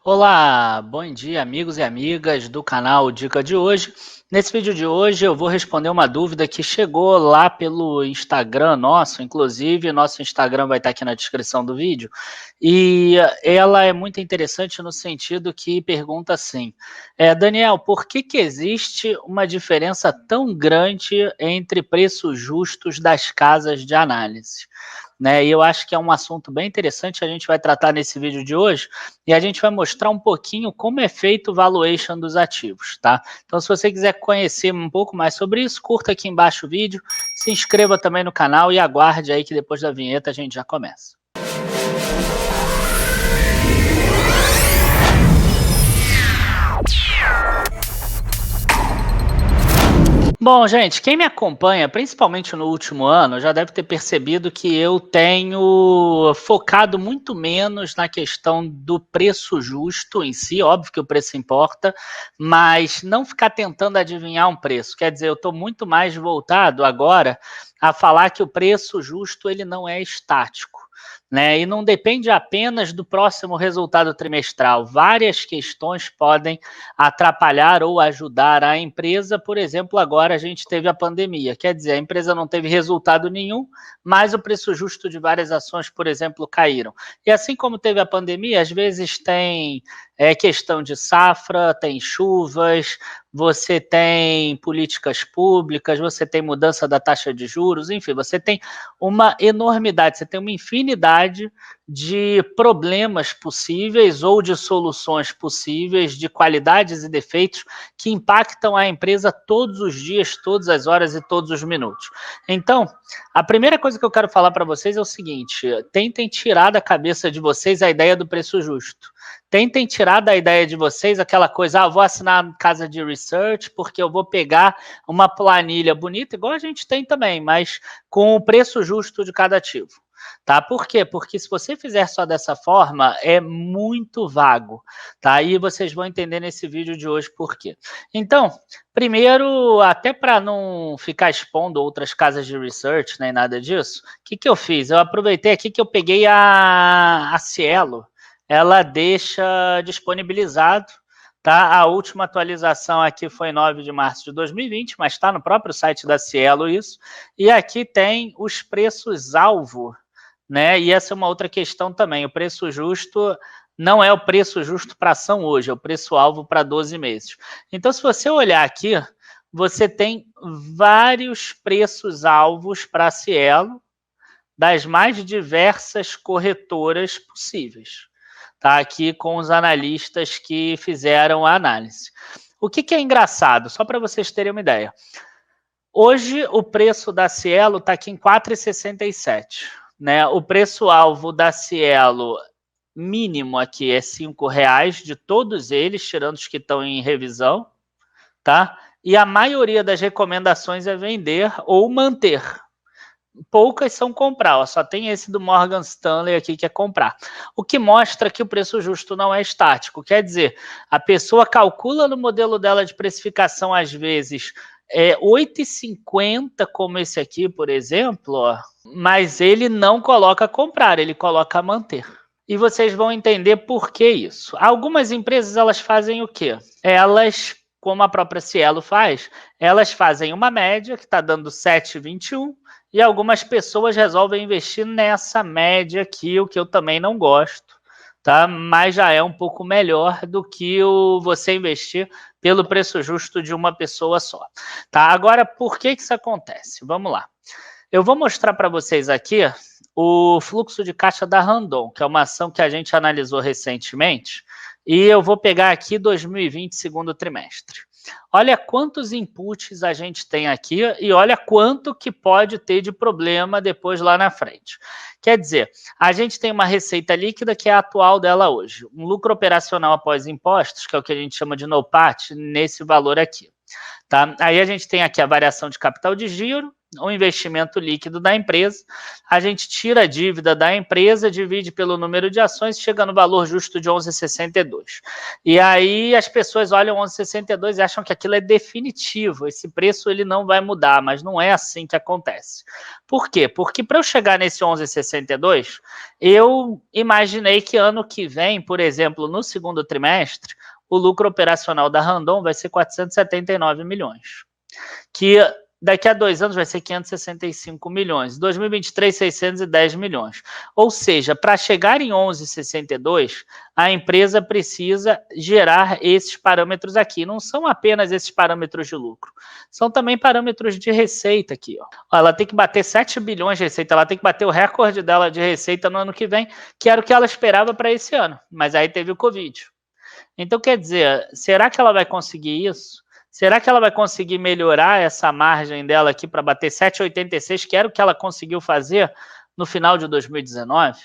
Olá, bom dia amigos e amigas do canal Dica de hoje. Nesse vídeo de hoje eu vou responder uma dúvida que chegou lá pelo Instagram nosso, inclusive nosso Instagram vai estar aqui na descrição do vídeo, e ela é muito interessante no sentido que pergunta assim, Daniel, por que existe uma diferença tão grande entre preços justos das casas de análise? Né? E eu acho que é um assunto bem interessante, a gente vai tratar nesse vídeo de hoje, e a gente vai mostrar um pouquinho como é feito o valuation dos ativos, tá? Então, se você quiser conhecer um pouco mais sobre isso, curta aqui embaixo o vídeo, se inscreva também no canal e aguarde aí que depois da vinheta a gente já começa. Bom, gente, quem me acompanha, principalmente no último ano, já deve ter percebido que eu tenho focado muito menos na questão do preço justo em si, óbvio que o preço importa, mas não ficar tentando adivinhar um preço. Quer dizer, eu estou muito mais voltado agora a falar que o preço justo ele não é estático. Né? E não depende apenas do próximo resultado trimestral. Várias questões podem atrapalhar ou ajudar a empresa. Por exemplo, agora a gente teve a pandemia. Quer dizer, a empresa não teve resultado nenhum, mas o preço justo de várias ações, por exemplo, caíram. E assim como teve a pandemia, às vezes tem questão de safra, tem chuvas, você tem políticas públicas, você tem mudança da taxa de juros, enfim, você tem uma enormidade, você tem uma infinidade de problemas possíveis ou de soluções possíveis, de qualidades e defeitos que impactam a empresa todos os dias, todas as horas e todos os minutos. Então, a primeira coisa que eu quero falar para vocês é o seguinte, tentem tirar da cabeça de vocês a ideia do preço justo. Tentem tirar da ideia de vocês aquela coisa, vou assinar casa de research porque eu vou pegar uma planilha bonita, igual a gente tem também, mas com o preço justo de cada ativo. Tá? Por quê? Porque se você fizer só dessa forma, é muito vago. Tá? E vocês vão entender nesse vídeo de hoje por quê. Então, primeiro, até para não ficar expondo outras casas de research, nem nada disso, o que eu fiz? Eu aproveitei aqui que eu peguei a Cielo, ela deixa disponibilizado, tá? A última atualização aqui foi 9 de março de 2020, mas está no próprio site da Cielo isso, e aqui tem os preços-alvo, né? E essa é uma outra questão também, o preço justo não é o preço justo para ação hoje, é o preço-alvo para 12 meses. Então, se você olhar aqui, você tem vários preços-alvos para a Cielo, das mais diversas corretoras possíveis. Tá aqui com os analistas que fizeram a análise. O que é engraçado? Só para vocês terem uma ideia. Hoje o preço da Cielo está aqui em 4,67. Né? O preço-alvo da Cielo mínimo aqui é R$5 de todos eles, tirando os que estão em revisão. Tá? E a maioria das recomendações é vender ou manter. Poucas são comprar, ó, só tem esse do Morgan Stanley aqui que é comprar. O que mostra que o preço justo não é estático, quer dizer, a pessoa calcula no modelo dela de precificação, às vezes, 8,50 como esse aqui, por exemplo, ó, mas ele não coloca comprar, ele coloca manter. E vocês vão entender por que isso. Algumas empresas, elas fazem o quê? Elas, como a própria Cielo faz, elas fazem uma média que está dando 7,21, e algumas pessoas resolvem investir nessa média aqui, o que eu também não gosto, tá? Mas já é um pouco melhor do que você investir pelo preço justo de uma pessoa só. Tá? Agora, por que isso acontece? Vamos lá. Eu vou mostrar para vocês aqui o fluxo de caixa da Randon, que é uma ação que a gente analisou recentemente, e eu vou pegar aqui 2020, segundo trimestre. Olha quantos inputs a gente tem aqui e olha quanto que pode ter de problema depois lá na frente. Quer dizer, a gente tem uma receita líquida que é a atual dela hoje. Um lucro operacional após impostos, que é o que a gente chama de NOPAT, nesse valor aqui. Tá? Aí a gente tem aqui a variação de capital de giro, o investimento líquido da empresa, a gente tira a dívida da empresa, divide pelo número de ações, chega no valor justo de 11,62. E aí as pessoas olham 11,62 e acham que aquilo é definitivo, esse preço ele não vai mudar, mas não é assim que acontece. Por quê? Porque para eu chegar nesse 11,62, eu imaginei que ano que vem, por exemplo, no segundo trimestre, o lucro operacional da Randon vai ser 479 milhões. Que daqui a 2 anos vai ser 565 milhões. 2023, 610 milhões. Ou seja, para chegar em 11,62, a empresa precisa gerar esses parâmetros aqui. Não são apenas esses parâmetros de lucro, são também parâmetros de receita aqui. Ó. Ela tem que bater 7 bilhões de receita, ela tem que bater o recorde dela de receita no ano que vem, que era o que ela esperava para esse ano. Mas aí teve o Covid. Então, quer dizer, será que ela vai conseguir isso? Será que ela vai conseguir melhorar essa margem dela aqui para bater 7,86, que era o que ela conseguiu fazer no final de 2019?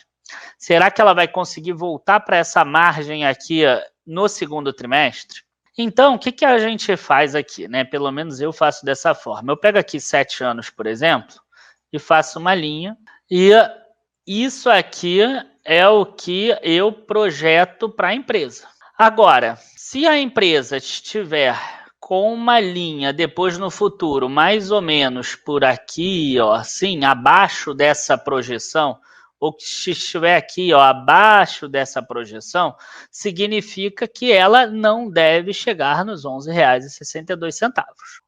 Será que ela vai conseguir voltar para essa margem aqui no segundo trimestre? Então, o que a gente faz aqui, né? Pelo menos eu faço dessa forma. Eu pego aqui 7 anos, por exemplo, e faço uma linha, e isso aqui é o que eu projeto para a empresa. Agora, se a empresa estiver com uma linha depois no futuro, mais ou menos por aqui, ó, assim, abaixo dessa projeção, ou que estiver aqui, ó, abaixo dessa projeção, significa que ela não deve chegar nos R$ 11,62.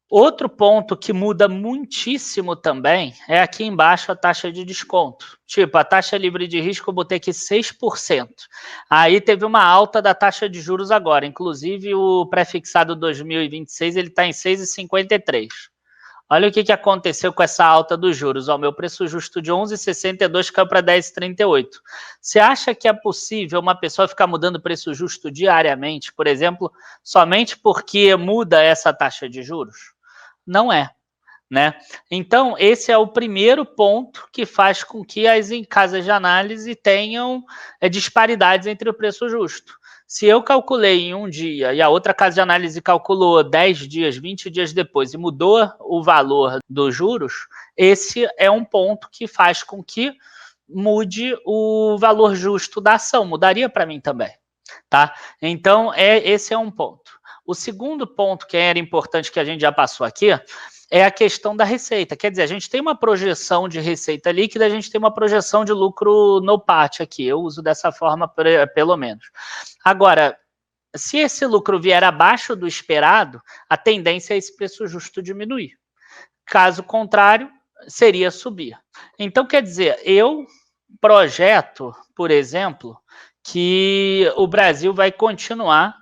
Outro ponto que muda muitíssimo também é aqui embaixo a taxa de desconto. Tipo, a taxa livre de risco eu botei aqui 6%. Aí teve uma alta da taxa de juros agora. Inclusive o pré-fixado 2026 ele está em 6,53. Olha o que aconteceu com essa alta dos juros. O meu preço justo de 11,62 caiu para 10,38. Você acha que é possível uma pessoa ficar mudando o preço justo diariamente, por exemplo, somente porque muda essa taxa de juros? Não é, né? Então, esse é o primeiro ponto que faz com que as casas de análise tenham disparidades entre o preço justo. Se eu calculei em um dia e a outra casa de análise calculou 10 dias, 20 dias depois e mudou o valor dos juros, esse é um ponto que faz com que mude o valor justo da ação. Mudaria para mim também, tá? Então, esse é um ponto. O segundo ponto que era importante que a gente já passou aqui é a questão da receita. Quer dizer, a gente tem uma projeção de receita líquida, a gente tem uma projeção de lucro no PAT aqui. Eu uso dessa forma, pelo menos. Agora, se esse lucro vier abaixo do esperado, a tendência é esse preço justo diminuir. Caso contrário, seria subir. Então, quer dizer, eu projeto, por exemplo, que o Brasil vai continuar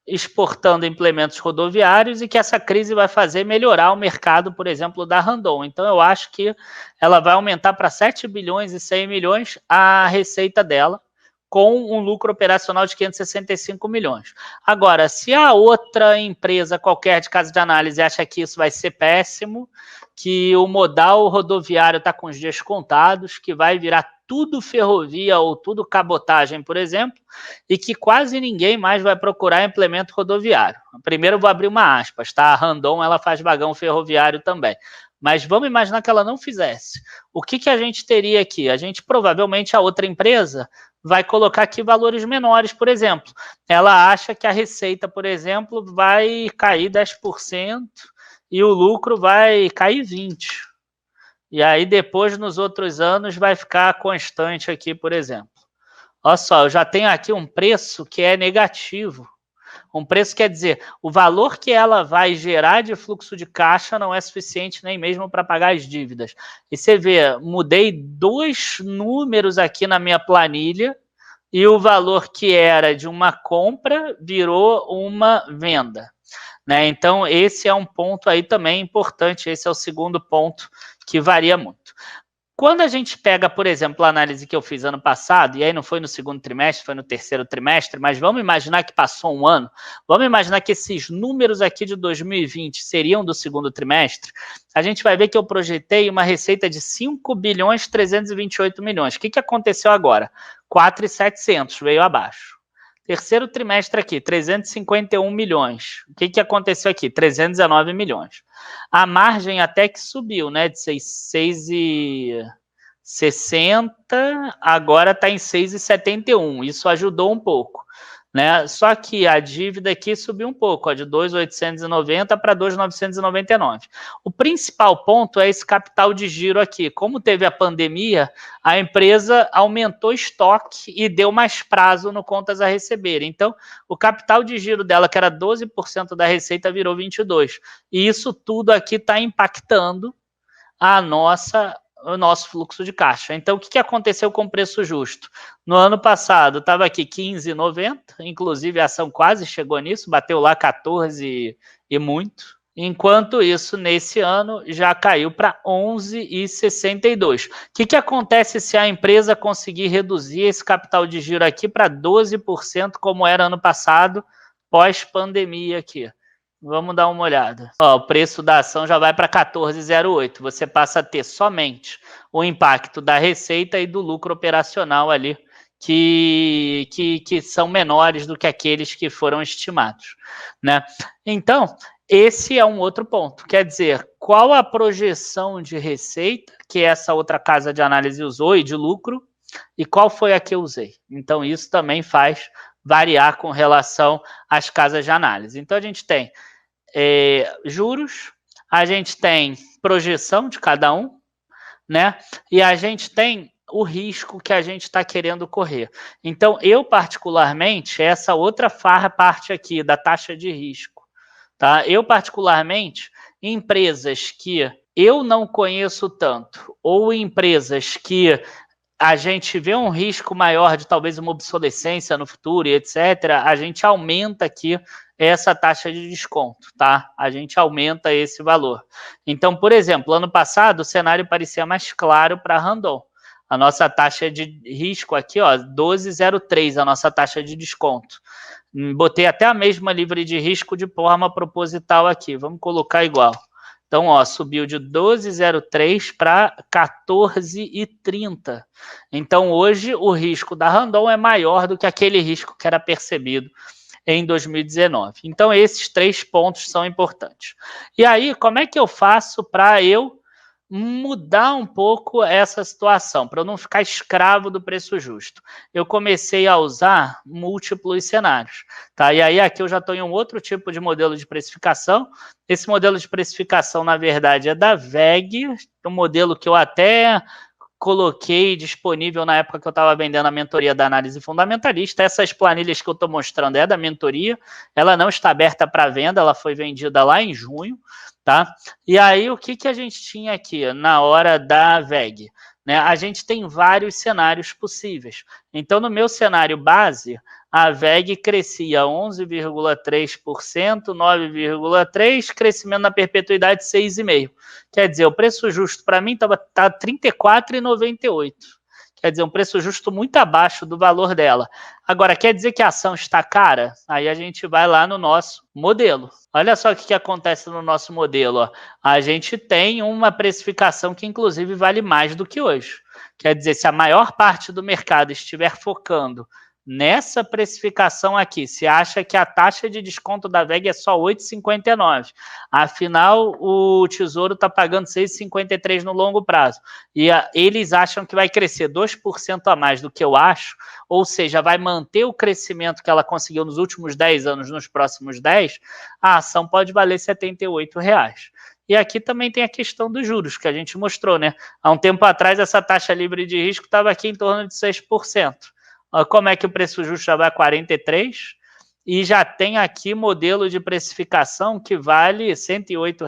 exportando implementos rodoviários e que essa crise vai fazer melhorar o mercado, por exemplo, da Randon. Então, eu acho que ela vai aumentar para 7 bilhões e 100 milhões a receita dela, com um lucro operacional de 565 milhões. Agora, se a outra empresa qualquer de casa de análise acha que isso vai ser péssimo, que o modal rodoviário está com os dias contados, que vai virar tudo ferrovia ou tudo cabotagem, por exemplo, e que quase ninguém mais vai procurar implemento rodoviário. Primeiro eu vou abrir uma aspas, tá? A Randon, ela faz vagão ferroviário também. Mas vamos imaginar que ela não fizesse. O que a gente teria aqui? A gente provavelmente, a outra empresa vai colocar aqui valores menores, por exemplo. Ela acha que a receita, por exemplo, vai cair 10% e o lucro vai cair 20%. E aí depois, nos outros anos, vai ficar constante aqui, por exemplo. Olha só, eu já tenho aqui um preço que é negativo. Um preço quer dizer, o valor que ela vai gerar de fluxo de caixa não é suficiente nem mesmo para pagar as dívidas. E você vê, mudei 2 números aqui na minha planilha e o valor que era de uma compra virou uma venda, né? Então, esse é um ponto aí também importante, esse é o segundo ponto que varia muito. Quando a gente pega, por exemplo, a análise que eu fiz ano passado, e aí não foi no segundo trimestre, foi no terceiro trimestre, mas vamos imaginar que passou um ano, vamos imaginar que esses números aqui de 2020 seriam do segundo trimestre, a gente vai ver que eu projetei uma receita de 5 bilhões 328 milhões. O que aconteceu agora? 4,700, veio abaixo. Terceiro trimestre aqui, 351 milhões. O que aconteceu aqui? 319 milhões. A margem até que subiu, né? De 6,60, agora está em 6,71. Isso ajudou um pouco, né? Só que a dívida aqui subiu um pouco, ó, de 2.890 para 2.999. O principal ponto é esse capital de giro aqui. Como teve a pandemia, a empresa aumentou estoque e deu mais prazo no contas a receber. Então, o capital de giro dela, que era 12% da receita, virou 22%. E isso tudo aqui está impactando o nosso fluxo de caixa. Então, o que aconteceu com o preço justo? No ano passado, estava aqui 15,90, inclusive a ação quase chegou nisso, bateu lá 14 e muito. Enquanto isso, nesse ano, já caiu para 11,62. O que acontece se a empresa conseguir reduzir esse capital de giro aqui para 12%, como era ano passado, pós-pandemia aqui? Vamos dar uma olhada. Ó, o preço da ação já vai para 14,08. Você passa a ter somente o impacto da receita e do lucro operacional ali, que são menores do que aqueles que foram estimados, né? Então, esse é um outro ponto. Quer dizer, qual a projeção de receita que essa outra casa de análise usou e de lucro, e qual foi a que eu usei? Então, isso também faz variar com relação às casas de análise. Então, a gente tem juros, a gente tem projeção de cada um, né? E a gente tem o risco que a gente está querendo correr. Então, eu particularmente, essa outra parte aqui da taxa de risco, tá? Eu particularmente, empresas que eu não conheço tanto, ou empresas que a gente vê um risco maior de talvez uma obsolescência no futuro e etc., a gente aumenta aqui essa taxa de desconto, tá? A gente aumenta esse valor. Então, por exemplo, ano passado o cenário parecia mais claro para a Randon. A nossa taxa de risco aqui, ó, 12,03, a nossa taxa de desconto. Botei até a mesma livre de risco de forma proposital aqui. Vamos colocar igual. Então, ó, subiu de 12,03 para 14,30. Então, hoje, o risco da Randon é maior do que aquele risco que era percebido em 2019. Então, esses 3 pontos são importantes. E aí, como é que eu faço para eu mudar um pouco essa situação, para eu não ficar escravo do preço justo? Eu comecei a usar múltiplos cenários, tá? E aí aqui eu já estou em um outro tipo de modelo de precificação. Esse modelo de precificação, na verdade, é da VEG, um modelo que eu até coloquei disponível na época que eu estava vendendo a mentoria da análise fundamentalista. Essas planilhas que eu estou mostrando é da mentoria, ela não está aberta para venda, ela foi vendida lá em junho, tá? E aí, o que a gente tinha aqui na hora da VEG? Né? A gente tem vários cenários possíveis. Então, no meu cenário base, a VEG crescia 11,3%, 9,3%, crescimento na perpetuidade 6,5%. Quer dizer, o preço justo para mim tá R$ 34,98. Quer dizer, um preço justo muito abaixo do valor dela. Agora, quer dizer que a ação está cara? Aí a gente vai lá no nosso modelo. Olha só o que acontece no nosso modelo. Ó. A gente tem uma precificação que, inclusive, vale mais do que hoje. Quer dizer, se a maior parte do mercado estiver focando nessa precificação aqui, se acha que a taxa de desconto da VEG é só 8,59, afinal o Tesouro está pagando 6,53 no longo prazo, e eles acham que vai crescer 2% a mais do que eu acho, ou seja, vai manter o crescimento que ela conseguiu nos últimos 10 anos, nos próximos 10, a ação pode valer R$ 78. E aqui também tem a questão dos juros, que a gente mostrou, né? Há um tempo atrás, essa taxa livre de risco estava aqui em torno de 6%. Como é que o preço justo já vai a 43 e já tem aqui modelo de precificação que vale R$ 108,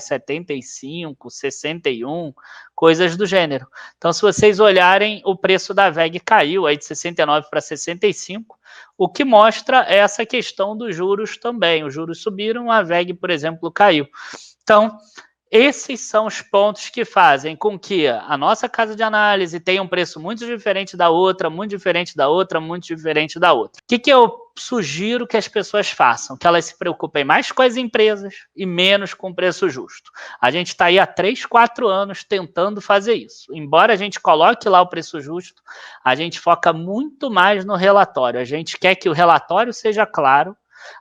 75, 61, coisas do gênero. Então, se vocês olharem, o preço da VEG caiu aí de 69 para 65, o que mostra essa questão dos juros também. Os juros subiram, a VEG, por exemplo, caiu. Então, Esses são os pontos que fazem com que a nossa casa de análise tenha um preço muito diferente da outra, muito diferente da outra, muito diferente da outra. O que eu sugiro que as pessoas façam? Que elas se preocupem mais com as empresas e menos com o preço justo. A gente está aí há 3, 4 anos tentando fazer isso. Embora a gente coloque lá o preço justo, a gente foca muito mais no relatório. A gente quer que o relatório seja claro,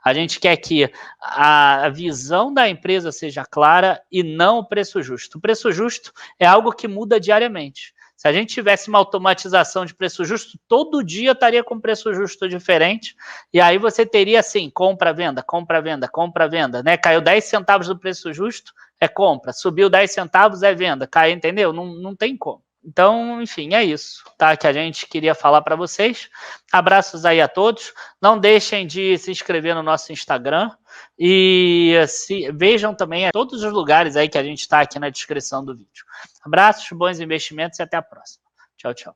a gente quer que a visão da empresa seja clara e não o preço justo. O preço justo é algo que muda diariamente. Se a gente tivesse uma automatização de preço justo, todo dia estaria com preço justo diferente, e aí você teria assim, compra, venda, compra, venda, compra, venda, né? Caiu 10 centavos do preço justo, é compra, subiu 10 centavos, é venda, caiu, entendeu? Não tem como. Então, enfim, é isso, tá? Que a gente queria falar para vocês. Abraços aí a todos. Não deixem de se inscrever no nosso Instagram e vejam também todos os lugares aí que a gente está aqui na descrição do vídeo. Abraços, bons investimentos e até a próxima. Tchau, tchau.